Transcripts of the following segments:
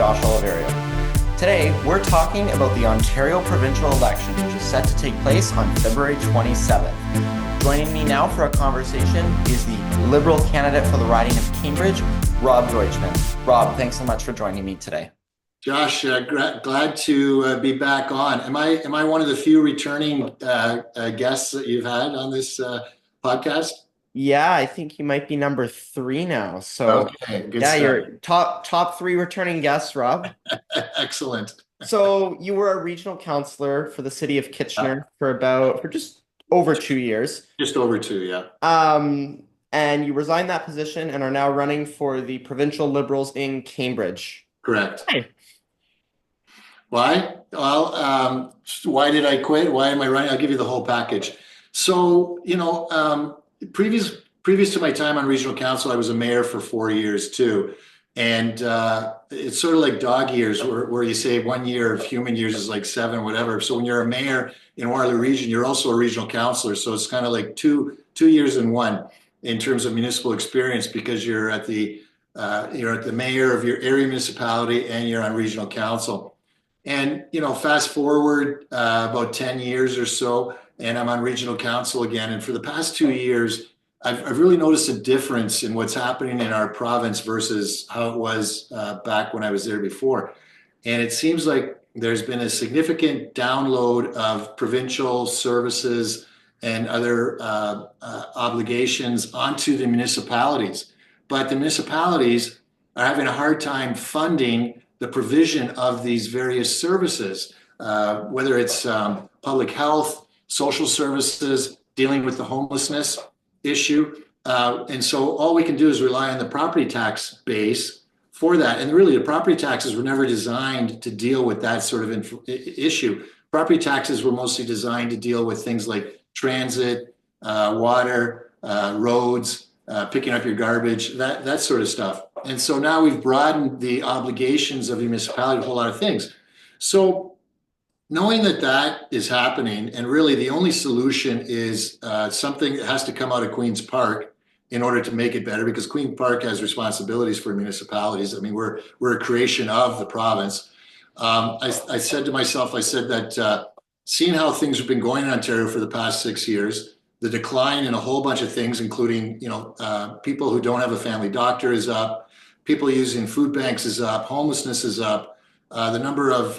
Josh Oliverio. Today, we're talking about the Ontario provincial election, which is set to take place on February 27th. Joining me now for a conversation is the Liberal candidate for the riding of Cambridge, Rob Deutschmann. Rob, thanks so much for joining me today. Josh, glad to be back on. Am I one of the few returning guests that you've had on this podcast? Yeah, I think you might be number 3 now. So okay, good yeah, stuff. you're top 3 returning guests, Rob. Excellent. So you were a regional councillor for the city of Kitchener for just over 2 years. Just over 2, yeah. And you resigned that position and are now running for the provincial Liberals in Cambridge. Correct. Hi. Why? Well, why did I quit? Why am I running? I'll give you the whole package. So, previous to my time on regional council, I was a mayor for 4 years too. And it's sort of like dog years where you say 1 year of human years is like 7, whatever. So when you're a mayor in Waterloo Region, you're also a regional councillor. So it's kind of like two years in one in terms of municipal experience, because you're at the mayor of your area municipality and you're on regional council. And, fast forward about 10 years or so, and I'm on regional council again. And for the past 2 years, I've really noticed a difference in what's happening in our province versus how it was back when I was there before. And it seems like there's been a significant download of provincial services and other obligations onto the municipalities. But the municipalities are having a hard time funding the provision of these various services, whether it's public health, social services, dealing with the homelessness issue. And so all we can do is rely on the property tax base for that. And really, the property taxes were never designed to deal with that sort of issue. Property taxes were mostly designed to deal with things like transit, water, roads, picking up your garbage, that sort of stuff. And so now we've broadened the obligations of the municipality to a whole lot of things. So knowing that is happening, and really the only solution is something that has to come out of Queen's Park in order to make it better, because Queen Park has responsibilities for municipalities. I mean, we're a creation of the province. I said to myself, that seeing how things have been going in Ontario for the past 6 years, the decline in a whole bunch of things, including, people who don't have a family doctor is up, people using food banks is up, homelessness is up, the number of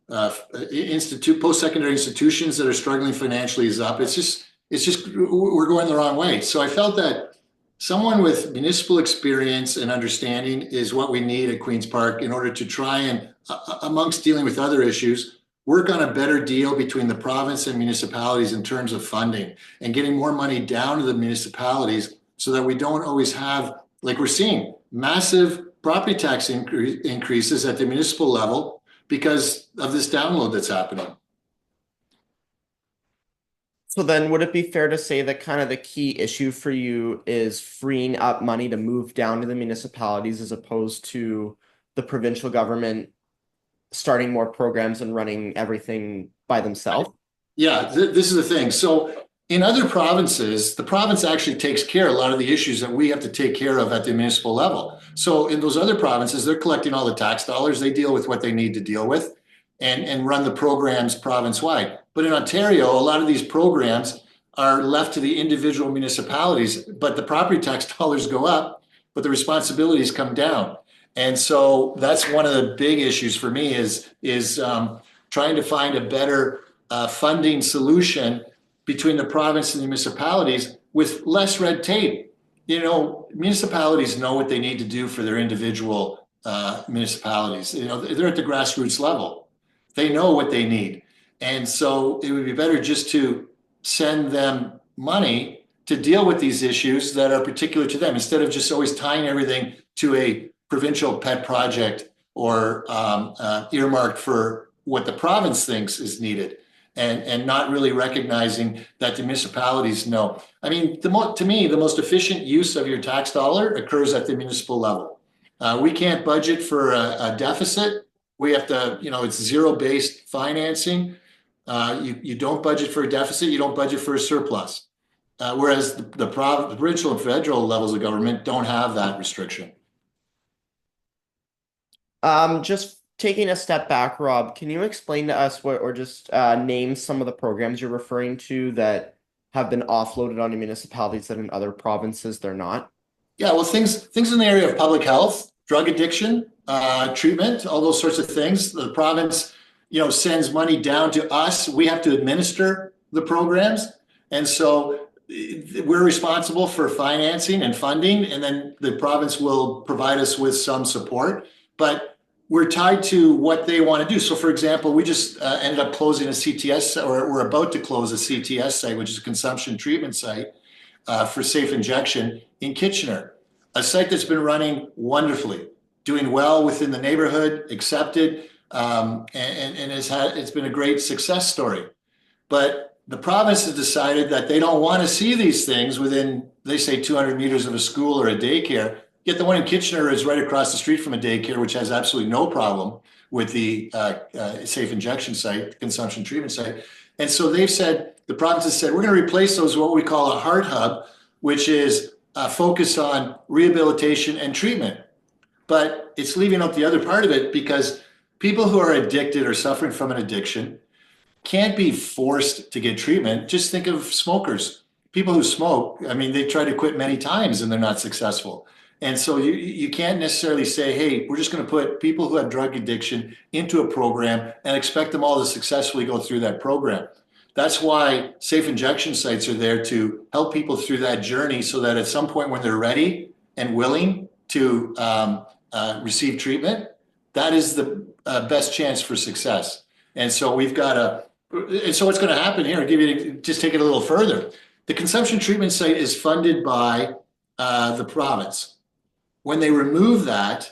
post-secondary institutions that are struggling financially is up. It's just we're going the wrong way. So I felt that someone with municipal experience and understanding is what we need at Queen's Park in order to try and, amongst dealing with other issues, work on a better deal between the province and municipalities in terms of funding and getting more money down to the municipalities so that we don't always have, like we're seeing, massive property tax increases at the municipal level because of this download that's happening. So then would it be fair to say that kind of the key issue for you is freeing up money to move down to the municipalities as opposed to the provincial government starting more programs and running everything by themselves? Yeah, this is the thing. So in other provinces, the province actually takes care of a lot of the issues that we have to take care of at the municipal level. So in those other provinces, they're collecting all the tax dollars. They deal with what they need to deal with and run the programs province-wide. But in Ontario, a lot of these programs are left to the individual municipalities, but the property tax dollars go up, but the responsibilities come down. And so that's one of the big issues for me is trying to find a better funding solution between the province and the municipalities with less red tape. Municipalities know what they need to do for their individual municipalities. They're at the grassroots level. They know what they need. And so it would be better just to send them money to deal with these issues that are particular to them, instead of just always tying everything to a provincial pet project or earmarked for what the province thinks is needed, and not really recognizing that the municipalities know. I mean, to me, the most efficient use of your tax dollar occurs at the municipal level. We can't budget for a deficit. We have to, it's zero-based financing. You don't budget for a deficit, you don't budget for a surplus. Whereas the provincial and federal levels of government don't have that restriction. Just taking a step back, Rob, can you explain to us what, or just name some of the programs you're referring to that have been offloaded onto municipalities that in other provinces they're not? Yeah, well, things in the area of public health, drug addiction, treatment, all those sorts of things. The province, sends money down to us. We have to administer the programs, and so we're responsible for financing and funding, and then the province will provide us with some support. But we're tied to what they want to do. So, for example, we just ended up closing a CTS, or we're about to close a CTS site, which is a consumption treatment site for safe injection in Kitchener, a site that's been running wonderfully, doing well within the neighborhood, accepted, and it's been a great success story. But the province has decided that they don't want to see these things within, they say, 200 meters of a school or a daycare. Yet the one in Kitchener is right across the street from a daycare, which has absolutely no problem with the safe injection site, consumption treatment site. And so they've said, the province has said, we're going to replace those with what we call a heart hub, which is focused on rehabilitation and treatment. But it's leaving out the other part of it, because people who are addicted or suffering from an addiction can't be forced to get treatment. Just think of smokers. People who smoke, I mean, they try to quit many times and they're not successful. And so you can't necessarily say, hey, we're just going to put people who have drug addiction into a program and expect them all to successfully go through that program. That's why safe injection sites are there, to help people through that journey, so that at some point when they're ready and willing to receive treatment, that is the best chance for success. And so and so what's going to happen here, just take it a little further. The consumption treatment site is funded by the province. When they remove that,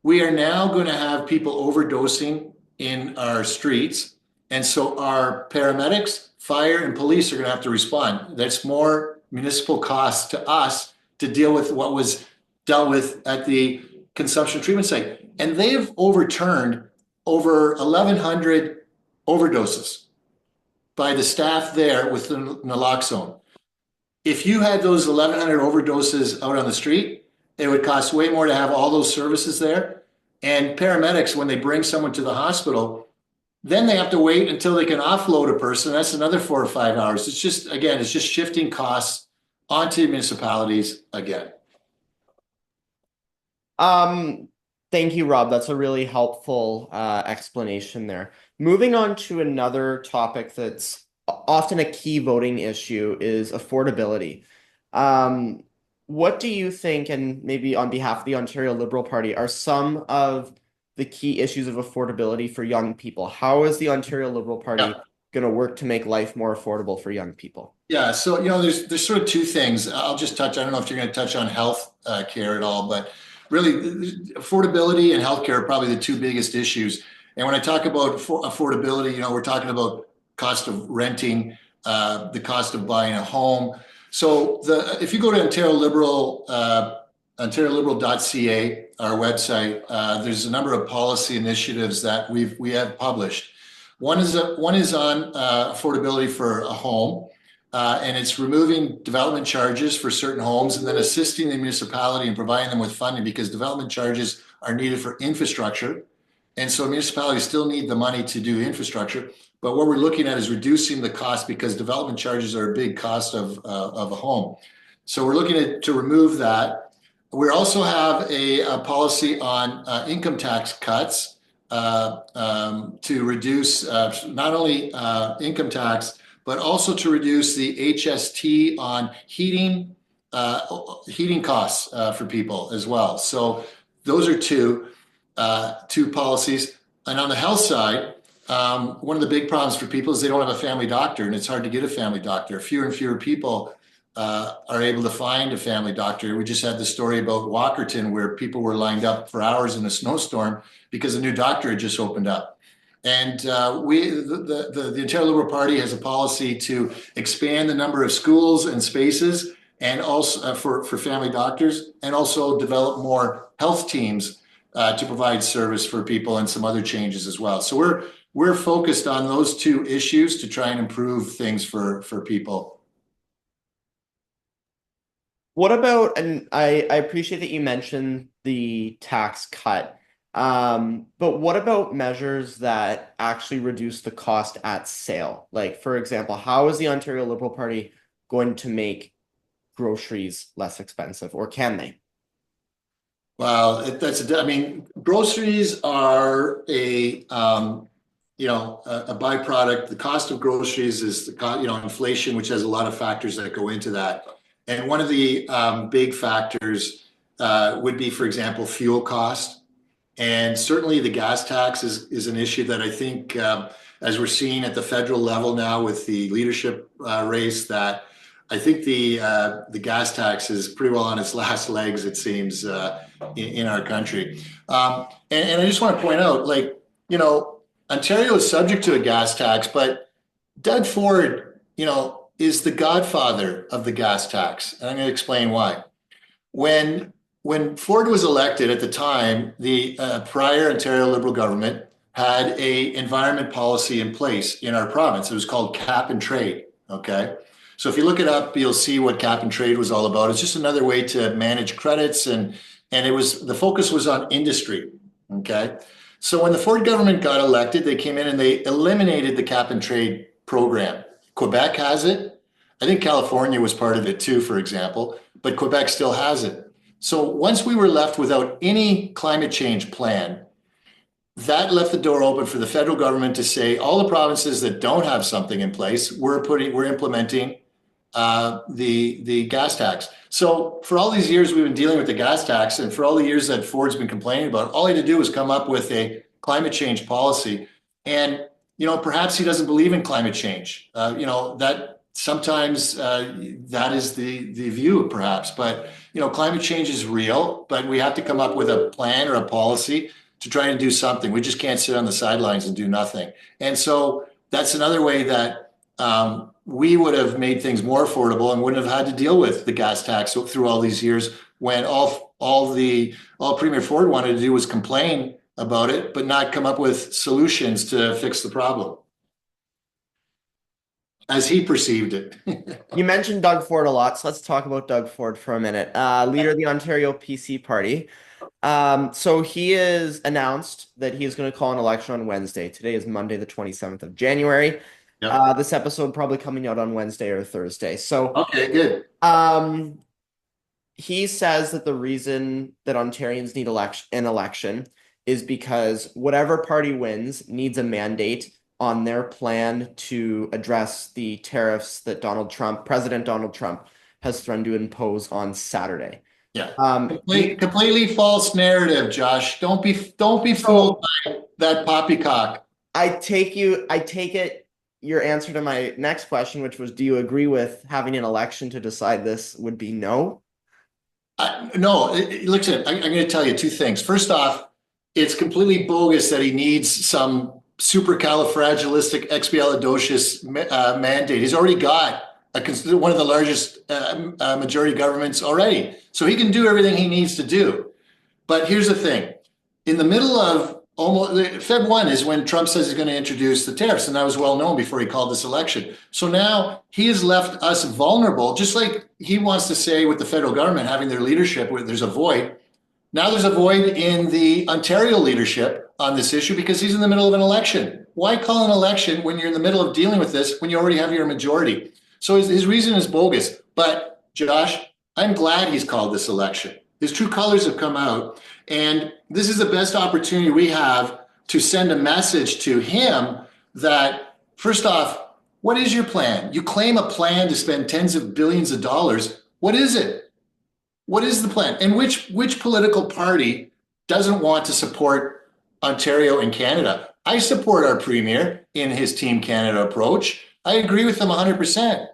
we are now going to have people overdosing in our streets. And so our paramedics, fire, and police are going to have to respond. That's more municipal costs to us to deal with what was dealt with at the consumption treatment site. And they've overturned over 1,100 overdoses by the staff there with the naloxone. If you had those 1,100 overdoses out on the street, it would cost way more to have all those services there. And paramedics, when they bring someone to the hospital, then they have to wait until they can offload a person. That's another 4 or 5 hours. It's just shifting costs onto municipalities again. Thank you, Rob. That's a really helpful explanation there. Moving on to another topic that's often a key voting issue is affordability. What do you think, and maybe on behalf of the Ontario Liberal Party, are some of the key issues of affordability for young people? How is the Ontario Liberal Party going to work to make life more affordable for young people? Yeah, so there's sort of two things. I'll just touch. I don't know if you're going to touch on health care at all, but really, affordability and healthcare are probably the two biggest issues. And when I talk about affordability, we're talking about cost of renting, the cost of buying a home. So if you go to OntarioLiberal.ca, our website, there's a number of policy initiatives that we have published. One is on affordability for a home. And it's removing development charges for certain homes, and then assisting the municipality and providing them with funding, because development charges are needed for infrastructure. And so municipalities still need the money to do infrastructure. But what we're looking at is reducing the cost, because development charges are a big cost of a home. So we're looking to remove that. We also have a policy on income tax cuts to reduce not only income tax, but also to reduce the HST on heating costs for people as well. So those are two policies. And on the health side, one of the big problems for people is they don't have a family doctor, and it's hard to get a family doctor. Fewer and fewer people are able to find a family doctor. We just had the story about Walkerton, where people were lined up for hours in a snowstorm because a new doctor had just opened up. And the Ontario Liberal Party has a policy to expand the number of schools and spaces, and also for family doctors, and also develop more health teams to provide service for people, and some other changes as well. So we're focused on those two issues to try and improve things for people. What about, and I appreciate that you mentioned the tax cut. But what about measures that actually reduce the cost at sale? Like, for example, how is the Ontario Liberal Party going to make groceries less expensive, or can they? Well, I mean, groceries are a byproduct. The cost of groceries is inflation, which has a lot of factors that go into that. And one of the big factors would be, for example, fuel cost. And certainly the gas tax is an issue that I think, as we're seeing at the federal level now with the leadership race, that I think the gas tax is pretty well on its last legs, it seems, in our country. And I just want to point out, Ontario is subject to a gas tax, but Doug Ford, is the godfather of the gas tax. And I'm going to explain why. When Ford was elected at the time, the prior Ontario Liberal government had a environment policy in place in our province. It was called cap and trade. Okay. So if you look it up, you'll see what cap and trade was all about. It's just another way to manage credits, and the focus was on industry. Okay. So when the Ford government got elected, they came in and they eliminated the cap and trade program. Quebec has it. I think California was part of it too, for example, but Quebec still has it. So once we were left without any climate change plan, that left the door open for the federal government to say all the provinces that don't have something in place, we're implementing the gas tax. So for all these years we've been dealing with the gas tax, and for all the years that Ford's been complaining about, all he had to do was come up with a climate change policy. And perhaps he doesn't believe in climate change. That sometimes that is the view, perhaps. But climate change is real, but we have to come up with a plan or a policy to try and do something. We just can't sit on the sidelines and do nothing. And so that's another way that we would have made things more affordable and wouldn't have had to deal with the gas tax through all these years, when all Premier Ford wanted to do was complain about it, but not come up with solutions to fix the problem as he perceived it. You mentioned Doug Ford a lot, so let's talk about Doug Ford for a minute. Leader of the Ontario PC Party. So he has announced that he is going to call an election on Wednesday. Today is Monday, the 27th of January. Yep. This episode probably coming out on Wednesday or Thursday. So okay, good. He says that the reason that Ontarians need an election is because whatever party wins needs a mandate on their plan to address the tariffs that President Donald Trump has threatened to impose on Saturday. Yeah. Completely false narrative, Josh. Don't be fooled by that poppycock. I take it your answer to my next question, which was, do you agree with having an election to decide this, would be no? No. Listen, I'm going to tell you two things. First off, it's completely bogus that he needs some supercalifragilisticexpialidocious mandate. He's already got one of the largest majority governments already. So he can do everything he needs to do. But here's the thing. In the middle of Feb 1 is when Trump says he's going to introduce the tariffs, and that was well known before he called this election. So now he has left us vulnerable, just like he wants to say with the federal government having their leadership, where there's a void. Now there's a void in the Ontario leadership on this issue because he's in the middle of an election. Why call an election when you're in the middle of dealing with this, when you already have your majority? So his reason is bogus. But Josh, I'm glad he's called this election. His true colors have come out. And this is the best opportunity we have to send a message to him that, first off, what is your plan? You claim a plan to spend tens of billions of dollars. What is it? What is the plan? And which political party doesn't want to support Ontario and Canada? I support our premier in his Team Canada approach. I agree with him 100%.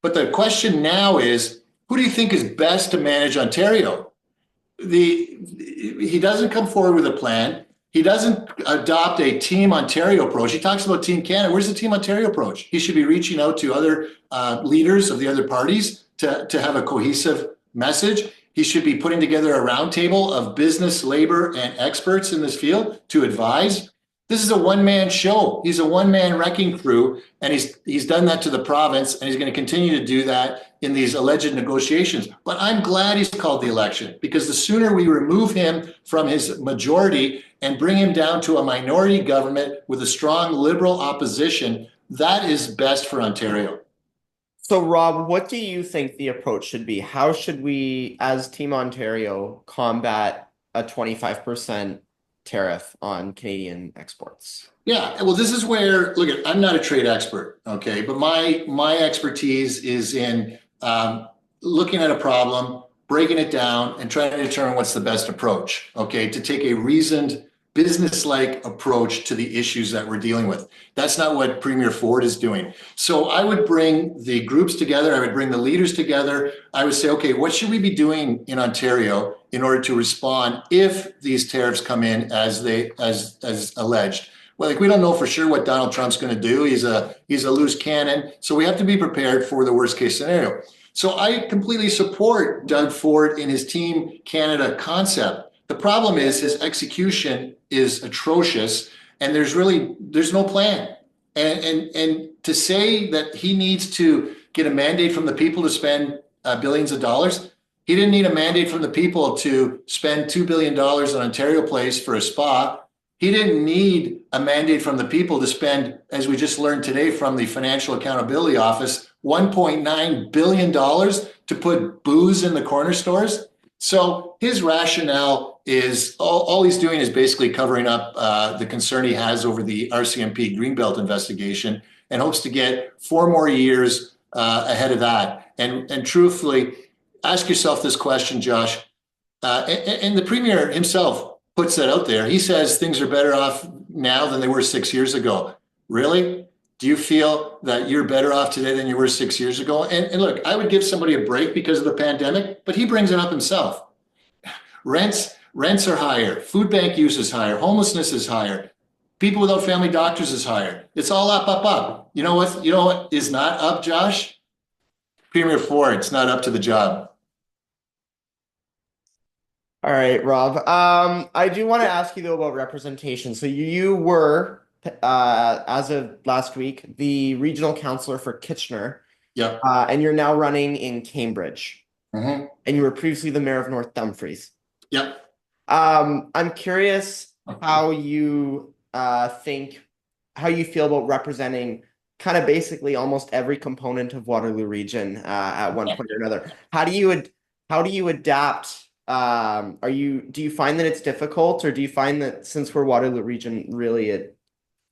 But the question now is, who do you think is best to manage Ontario? He doesn't come forward with a plan. He doesn't adopt a Team Ontario approach. He talks about Team Canada. Where's the Team Ontario approach? He should be reaching out to other leaders of the other parties to have a cohesive message. He should be putting together a roundtable of business, labor, and experts in this field to advise. This is a one-man show. He's a one-man wrecking crew, and he's done that to the province, and he's going to continue to do that in these alleged negotiations. But I'm glad he's called the election, because the sooner we remove him from his majority and bring him down to a minority government with a strong Liberal opposition, that is best for Ontario. So, Rob, what do you think the approach should be? How should we, as Team Ontario, combat a 25% tariff on Canadian exports? Yeah, well, this is where, look, I'm not a trade expert, okay, but my expertise is in looking at a problem, breaking it down, and trying to determine what's the best approach, okay, to take a reasoned, business-like approach to the issues that we're dealing with. That's not what Premier Ford is doing. So I would bring the groups together, I would bring the leaders together. I would say, okay, what should we be doing in Ontario in order to respond if these tariffs come in as alleged? Well, like, we don't know for sure what Donald Trump's going to do. He's a loose cannon, so we have to be prepared for the worst case scenario. So I completely support Doug Ford in his Team Canada concept. The problem is his execution is atrocious, and there's no plan. And to say that he needs to get a mandate from the people to spend billions of dollars, he didn't need a mandate from the people to spend $2 billion on Ontario Place for a spa. He didn't need a mandate from the people to spend, as we just learned today from the Financial Accountability Office, $1.9 billion to put booze in the corner stores. So his rationale is all he's doing is basically covering up the concern he has over the RCMP Greenbelt investigation, and hopes to get 4 more years ahead of that. And truthfully, ask yourself this question, Josh, and the Premier himself puts that out there. He says things are better off now than they were 6 years ago. Really? Do you feel that you're better off today than you were 6 years ago? And look, I would give somebody a break because of the pandemic, but he brings it up himself. Rents are higher. Food bank use is higher. Homelessness is higher. People without family doctors is higher. It's all up. You know what is not up, Josh? Premier Ford, it's not up to the job. All right, Rob. I do want to ask you though about representation. So you were, as of last week, the regional councillor for Kitchener. Yep. And you're now running in Cambridge. Mm-hmm. And you were previously the mayor of North Dumfries. Yep. I'm curious how you how you feel about representing kind of basically almost every component of Waterloo Region at one point or another. How do you adapt? Do you find that it's difficult, or do you find that since we're Waterloo Region, really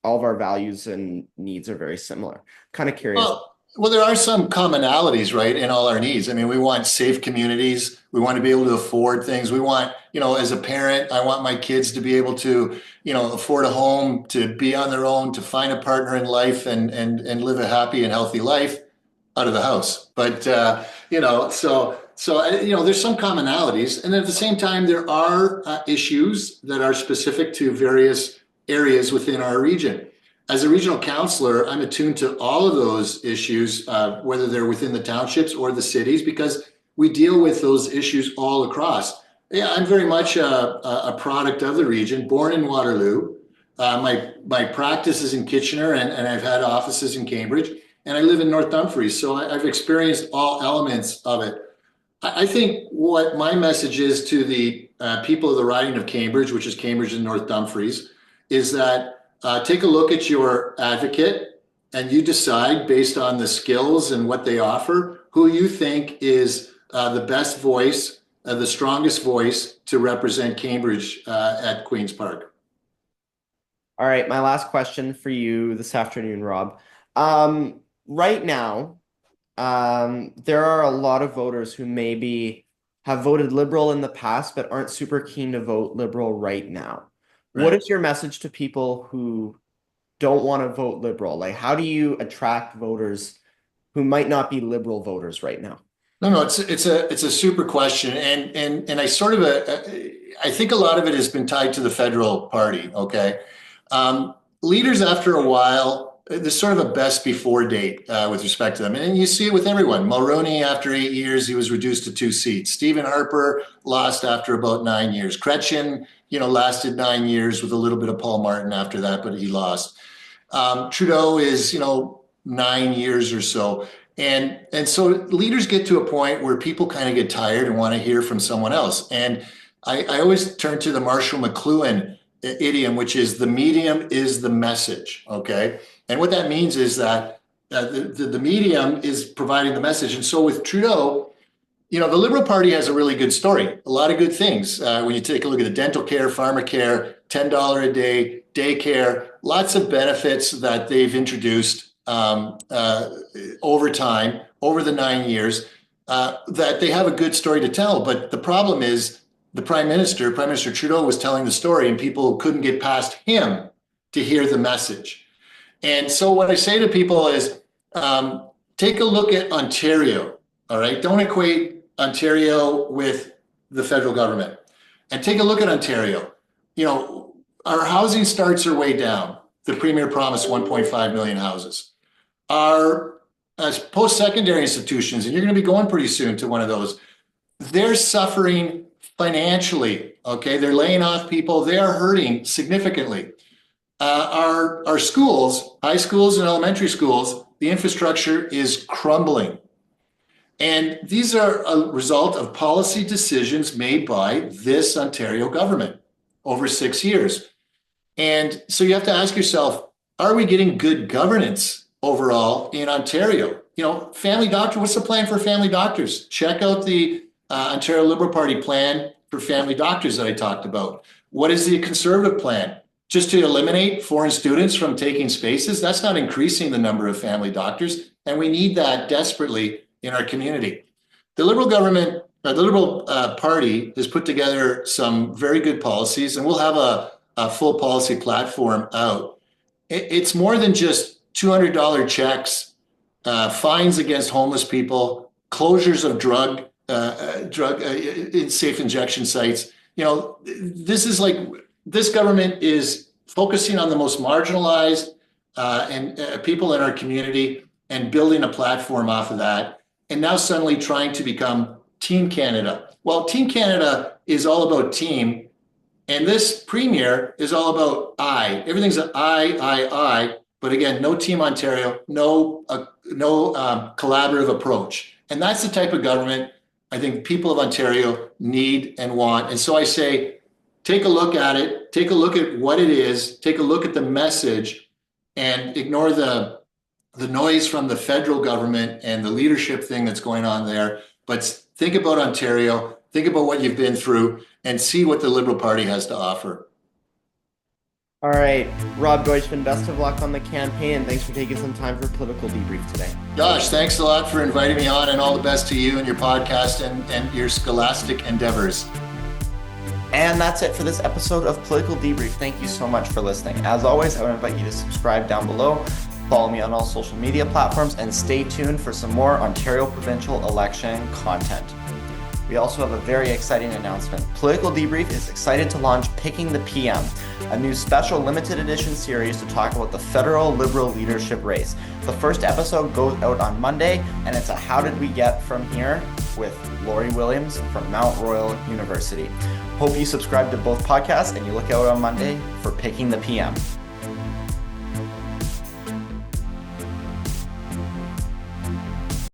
all of our values and needs are very similar? Kind of curious. Well, there are some commonalities, right, in all our needs. I mean, we want safe communities. We want to be able to afford things. We want, as a parent, I want my kids to be able to, afford a home, to be on their own, to find a partner in life and live a happy and healthy life out of the house. But, so there's some commonalities. And at the same time, there are issues that are specific to various areas within our region. As a regional councillor, I'm attuned to all of those issues, whether they're within the townships or the cities, because we deal with those issues all across. Yeah, I'm very much a product of the region, born in Waterloo. My practice is in Kitchener, and I've had offices in Cambridge, and I live in North Dumfries. So I've experienced all elements of it. I think what my message is to the people of the riding of Cambridge, which is Cambridge and North Dumfries, is that take a look at your advocate, and you decide based on the skills and what they offer, who you think is the best voice, the strongest voice to represent Cambridge at Queen's Park. All right, my last question for you this afternoon, Rob. Right now, there are a lot of voters who maybe have voted Liberal in the past, but aren't super keen to vote Liberal right now. Right. What is your message to people who don't want to vote Liberal? Like, how do you attract voters who might not be Liberal voters right now? No, it's a super question, and I sort of I think a lot of it has been tied to the federal party. Okay, leaders after a while, there's sort of a best before date with respect to them, and you see it with everyone. Mulroney, after 8 years, he was reduced to 2 seats. Stephen Harper lost after about 9 years. Chrétien, lasted 9 years with a little bit of Paul Martin after that, but he lost. Trudeau is, 9 years or so. And so leaders get to a point where people kind of get tired and want to hear from someone else. And I always turn to the Marshall McLuhan idiom, which is the medium is the message, okay? And what that means is that the medium is providing the message. And so with Trudeau, the Liberal Party has a really good story, a lot of good things. When you take a look at the dental care, pharmacare, $10 a day, daycare, lots of benefits that they've introduced over time, over the 9 years, that they have a good story to tell. But the problem is Prime Minister Trudeau was telling the story and people couldn't get past him to hear the message. And so what I say to people is, take a look at Ontario, all right? Don't equate Ontario with the federal government. And take a look at Ontario. Our housing starts are way down. The Premier promised 1.5 million houses. Our post-secondary institutions, and you're going to be going pretty soon to one of those, they're suffering financially, okay? They're laying off people. They are hurting significantly. Our schools, high schools and elementary schools, the infrastructure is crumbling. And these are a result of policy decisions made by this Ontario government over 6 years. And so you have to ask yourself, are we getting good governance overall in Ontario? Family doctor, what's the plan for family doctors? Check out the Ontario Liberal Party plan for family doctors that I talked about. What is the Conservative plan? Just to eliminate foreign students from taking spaces? That's not increasing the number of family doctors. And we need that desperately in our community. The Liberal government, the Liberal Party has put together some very good policies, and we'll have a full policy platform out. It's more than just $200 checks, fines against homeless people, closures of drug safe injection sites. This government is focusing on the most marginalized and people in our community and building a platform off of that. And now suddenly trying to become Team Canada. Well, Team Canada is all about team. And this premier is all about I. Everything's an I. But again, no Team Ontario, no collaborative approach. And that's the type of government I think people of Ontario need and want. And so I say, take a look at it, take a look at what it is, take a look at the message, and ignore the noise from the federal government and the leadership thing that's going on there. But think about Ontario, think about what you've been through, and see what the Liberal Party has to offer. All right, Rob Deutschmann, best of luck on the campaign, and thanks for taking some time for Political Debrief today. Josh, thanks a lot for inviting me on, and all the best to you and your podcast and your scholastic endeavors. And that's it for this episode of Political Debrief. Thank you so much for listening. As always, I would invite you to subscribe down below, follow me on all social media platforms, and stay tuned for some more Ontario provincial election content. We also have a very exciting announcement. Political Debrief is excited to launch Picking the PM, a new special limited edition series to talk about the federal Liberal leadership race. The first episode goes out on Monday, and it's a How Did We Get From Here with Lori Williams from Mount Royal University. Hope you subscribe to both podcasts and you look out on Monday for Picking the PM.